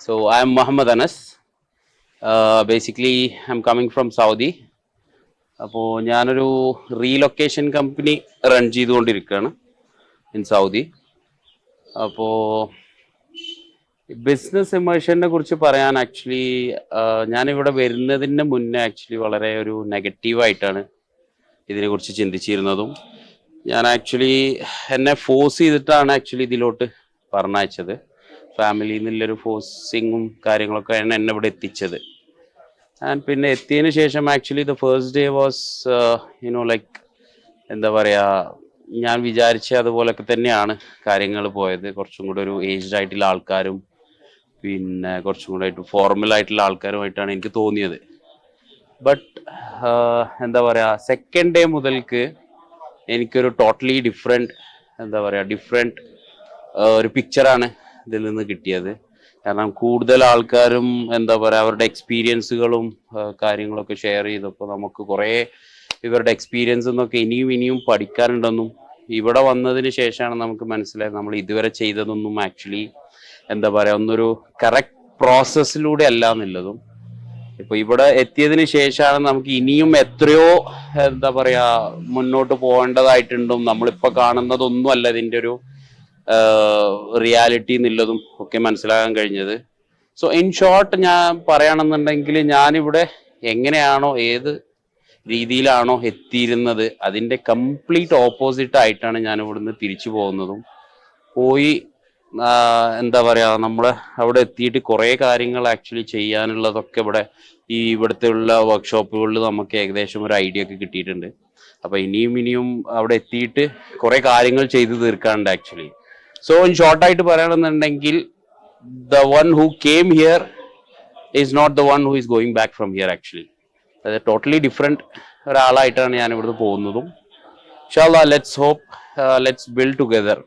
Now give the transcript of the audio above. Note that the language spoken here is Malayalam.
So I'm Muhammad Anas. Basically, I'm coming from Saudi. അപ്പോൾ ഞാനൊരു റീലൊക്കേഷൻ കമ്പനി റൺ ചെയ്തുകൊണ്ടിരിക്കുകയാണ് ഇൻ സൗദി. അപ്പോൾ ബിസിനസ് ഇമേഴ്ഷനെ കുറിച്ച് പറയാൻ ആക്ച്വലി ഞാനിവിടെ വരുന്നതിന് മുന്നേ ആക്ച്വലി വളരെ ഒരു നെഗറ്റീവായിട്ടാണ് ഇതിനെക്കുറിച്ച് ചിന്തിച്ചിരുന്നതും. ഞാൻ ആക്ച്വലി എന്നെ ഫോഴ്സ് ചെയ്തിട്ടാണ് ആക്ച്വലി ഇതിലോട്ട് പറഞ്ഞയച്ചത്. ഫാമിലിയിൽ നിന്നുള്ളൊരു ഫോഴ്സിങ്ങും കാര്യങ്ങളൊക്കെയാണ് എന്നെ ഇവിടെ എത്തിച്ചത്. ആൻഡ് പിന്നെ എത്തിയതിന് ശേഷം actually the first day was like എന്താ പറയുക, ഞാൻ വിചാരിച്ച അതുപോലൊക്കെ തന്നെയാണ് കാര്യങ്ങൾ പോയത്. കുറച്ചും കൂടെ ഒരു ഏജ്ഡ് ആയിട്ടുള്ള ആൾക്കാരും പിന്നെ കുറച്ചും കൂടെ ആയിട്ട് ഫോർമൽ ആയിട്ടുള്ള ആൾക്കാരുമായിട്ടാണ് എനിക്ക് തോന്നിയത്. ബട്ട് എന്താ പറയുക, സെക്കൻഡ് ഡേ മുതൽക്ക് എനിക്കൊരു ടോട്ടലി ഡിഫറെൻറ്റ് ഒരു പിക്ചറാണ് ഇതിൽ നിന്ന് കിട്ടിയത്. കാരണം കൂടുതൽ ആൾക്കാരും എന്താ പറയുക, അവരുടെ എക്സ്പീരിയൻസുകളും കാര്യങ്ങളൊക്കെ ഷെയർ ചെയ്തപ്പോൾ നമുക്ക് കുറേ ഇവരുടെ എക്സ്പീരിയൻസ് എന്നൊക്കെ ഇനിയും പഠിക്കാനുണ്ടെന്നും ഇവിടെ വന്നതിന് ശേഷമാണ് നമുക്ക് മനസ്സിലായത് നമ്മൾ ഇതുവരെ ചെയ്തതൊന്നും ആക്ച്വലി എന്താ പറയുക ഒന്നൊരു കറക്റ്റ് പ്രോസസ്സിലൂടെ അല്ല എന്നുള്ളതും. ഇപ്പോൾ ഇവിടെ എത്തിയതിന് ശേഷമാണ് നമുക്ക് ഇനിയും എത്രയോ എന്താ പറയുക മുന്നോട്ട് പോകേണ്ടതായിട്ടുണ്ടും നമ്മളിപ്പോൾ കാണുന്നതൊന്നും അല്ല ഇതിൻ്റെ ഒരു റിയാലിറ്റി എന്നുള്ളതും ഒക്കെ മനസ്സിലാക്കാൻ കഴിഞ്ഞത്. സോ ഇൻ ഷോർട്ട് ഞാൻ പറയുകയാണെന്നുണ്ടെങ്കിൽ ഞാനിവിടെ എങ്ങനെയാണോ ഏത് രീതിയിലാണോ എത്തിയിരുന്നത് അതിൻ്റെ കംപ്ലീറ്റ് ഓപ്പോസിറ്റ് ആയിട്ടാണ് ഞാൻ ഇവിടുന്ന് തിരിച്ചു പോകുന്നതും. പോയി എന്താ പറയുക, നമ്മൾ അവിടെ എത്തിയിട്ട് കുറേ കാര്യങ്ങൾ ആക്ച്വലി ചെയ്യാനുള്ളതൊക്കെ ഇവിടുത്തെ ഉള്ള വർക്ക്ഷോപ്പുകളിൽ നമുക്ക് ഏകദേശം ഒരു ഐഡിയ ഒക്കെ കിട്ടിയിട്ടുണ്ട്. അപ്പോൾ ഇനിയും അവിടെ എത്തിയിട്ട് കുറേ കാര്യങ്ങൾ ചെയ്തു തീർക്കാനുണ്ട് ആക്ച്വലി. സോ ഇൻ ഷോർട്ടായിട്ട് പറയുകയാണെന്നുണ്ടെങ്കിൽ the one who came here is not the one who is going back from here actually. അത് ടോട്ടലി ഡിഫറെൻറ്റ് ഒരാളായിട്ടാണ് ഞാൻ ഇവിടുന്ന് പോകുന്നതും. ഇൻഷാ അല്ലാഹ് ലെറ്റ്സ് ബിൽഡ് ടുഗദർ.